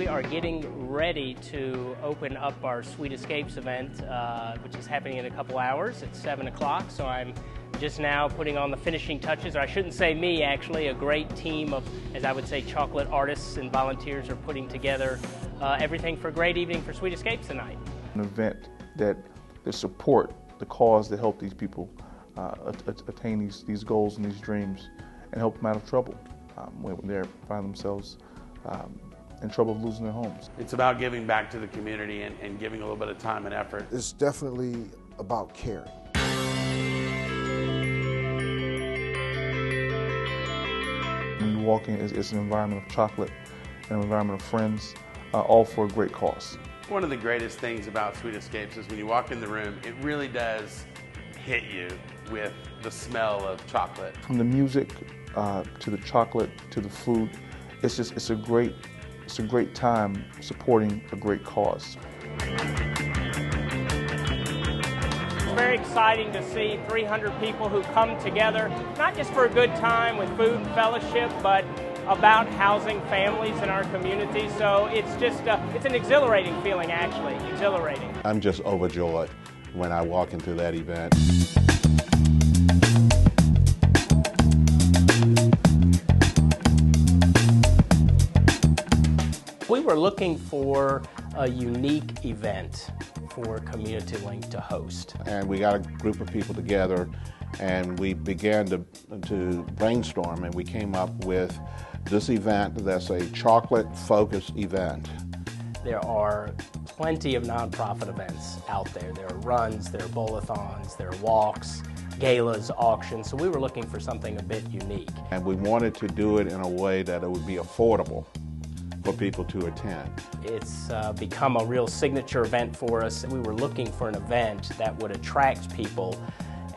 we are getting ready to open up our Sweet Escapes event, which is happening in a couple hours at 7 o'clock. So I'm just now putting on the finishing touches, or I shouldn't say me, actually. A great team of, as I would say, chocolate artists and volunteers are putting together everything for a great evening for Sweet Escapes tonight. An event that support the cause to help these people attain these goals and these dreams and help them out of trouble when they find themselves in trouble of losing their homes. It's about giving back to the community and giving a little bit of time and effort. It's definitely about caring. When you walk in, it's an environment of chocolate, an environment of friends, all for a great cause. One of the greatest things about Sweet Escapes is when you walk in the room, it really does hit you with the smell of chocolate. From the music to the chocolate to the food, it's a great time supporting a great cause. It's very exciting to see 300 people who come together, not just for a good time with food and fellowship, but about housing families in our community. So it's just, it's an exhilarating feeling, actually, exhilarating. I'm just overjoyed when I walk into that event. We were looking for a unique event for Community Link to host. And we got a group of people together and we began to brainstorm, and we came up with this event that's a chocolate-focused event. There are plenty of nonprofit events out there. There are runs, there are bowl-a-thons, there are walks, galas, auctions, so we were looking for something a bit unique. And we wanted to do it in a way that it would be affordable for people to attend. It's become a real signature event for us. We were looking for an event that would attract people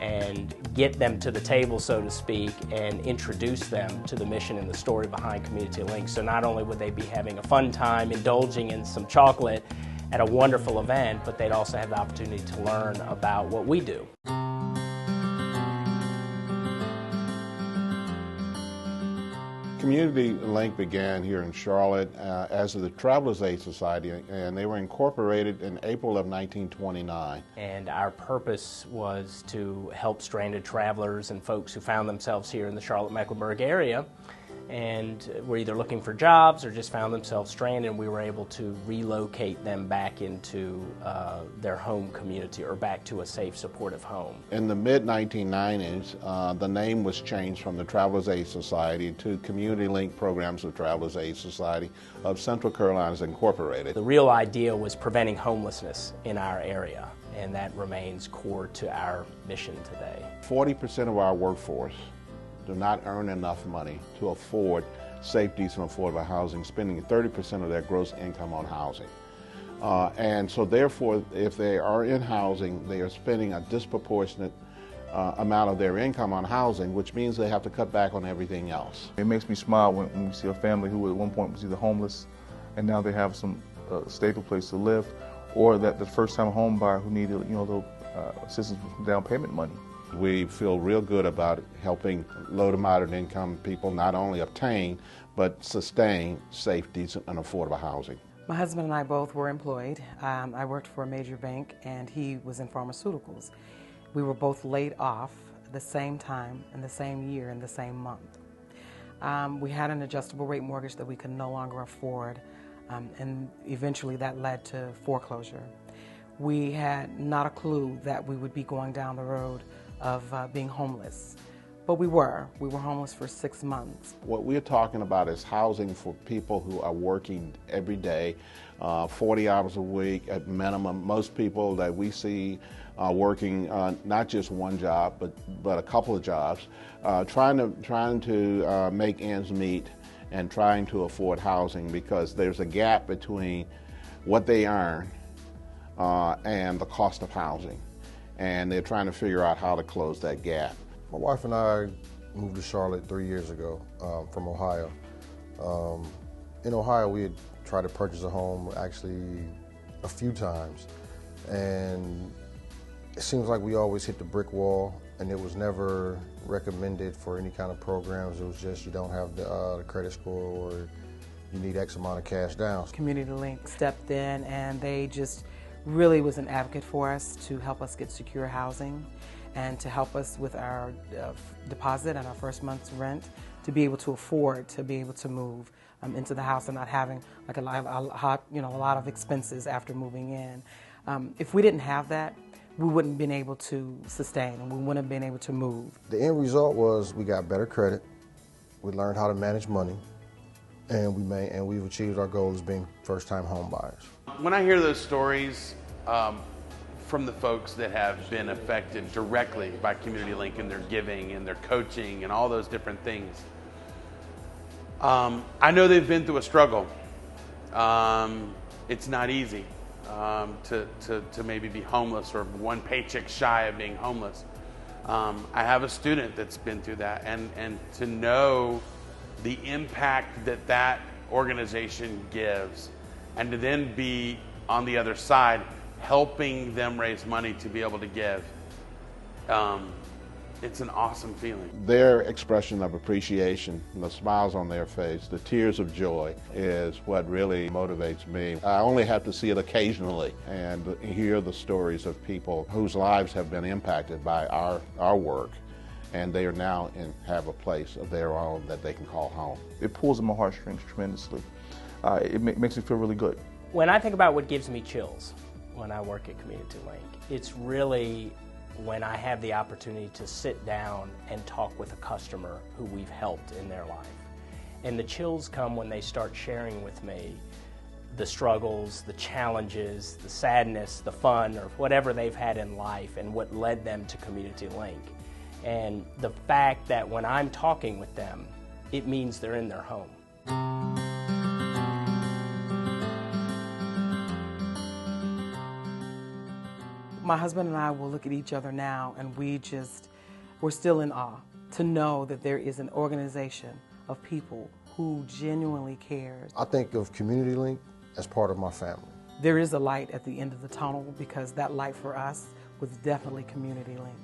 and get them to the table, so to speak, and introduce them to the mission and the story behind Community Link. So not only would they be having a fun time indulging in some chocolate at a wonderful event, but they'd also have the opportunity to learn about what we do. Community Link began here in Charlotte as the Travelers Aid Society, and they were incorporated in April of 1929. And our purpose was to help stranded travelers and folks who found themselves here in the Charlotte-Mecklenburg area and were either looking for jobs or just found themselves stranded, and we were able to relocate them back into their home community or back to a safe, supportive home. In the mid-1990s, the name was changed from the Travelers Aid Society to Community Link Programs of Travelers Aid Society of Central Carolinas Incorporated. The real idea was preventing homelessness in our area, and that remains core to our mission today. 40% of our workforce do not earn enough money to afford safe, decent, affordable housing, spending 30% of their gross income on housing. And so therefore, if they are in housing, they are spending a disproportionate amount of their income on housing, which means they have to cut back on everything else. It makes me smile when we see a family who at one point was either homeless and now they have some stable place to live, or that the first-time home buyer who needed, little assistance with down payment money. We feel real good about helping low to moderate income people not only obtain, but sustain safe, decent, and affordable housing. My husband and I both were employed. I worked for a major bank and he was in pharmaceuticals. We were both laid off at the same time, in the same year, in the same month. We had an adjustable rate mortgage that we could no longer afford, and eventually that led to foreclosure. We had not a clue that we would be going down the road of being homeless. But we were homeless for 6 months. What we're talking about is housing for people who are working every day, 40 hours a week at minimum. Most people that we see working not just one job, but a couple of jobs, trying to make ends meet and trying to afford housing, because there's a gap between what they earn and the cost of housing. And they're trying to figure out how to close that gap. My wife and I moved to Charlotte 3 years ago from Ohio. In Ohio, we had tried to purchase a home actually a few times, and it seems like we always hit the brick wall, and it was never recommended for any kind of programs. It was just, you don't have the credit score, or you need X amount of cash down. Community Link stepped in and they just really was an advocate for us to help us get secure housing and to help us with our deposit and our first month's rent to be able to afford to be able to move into the house and not having like a lot of expenses after moving in. If we didn't have that, we wouldn't have been able to sustain and we wouldn't have been able to move. The end result was we got better credit, we learned how to manage money, and we've achieved our goal as being first-time home buyers. When I hear those stories from the folks that have been affected directly by Community Link and their giving and their coaching and all those different things, I know they've been through a struggle. It's not easy to maybe be homeless or one paycheck shy of being homeless. I have a student that's been through that, and to know the impact that that organization gives, and to then be on the other side helping them raise money to be able to give, it's an awesome feeling. Their expression of appreciation, the smiles on their face, the tears of joy is what really motivates me. I only have to see it occasionally and hear the stories of people whose lives have been impacted by our work, and they are now have a place of their own that they can call home. It pulls at my heartstrings tremendously. It makes me feel really good. When I think about what gives me chills when I work at Community Link, it's really when I have the opportunity to sit down and talk with a customer who we've helped in their life. And the chills come when they start sharing with me the struggles, the challenges, the sadness, the fun, or whatever they've had in life and what led them to Community Link. And the fact that when I'm talking with them, it means they're in their home. My husband and I will look at each other now and we're still in awe to know that there is an organization of people who genuinely cares. I think of Community Link as part of my family. There is a light at the end of the tunnel because that light for us was definitely Community Link.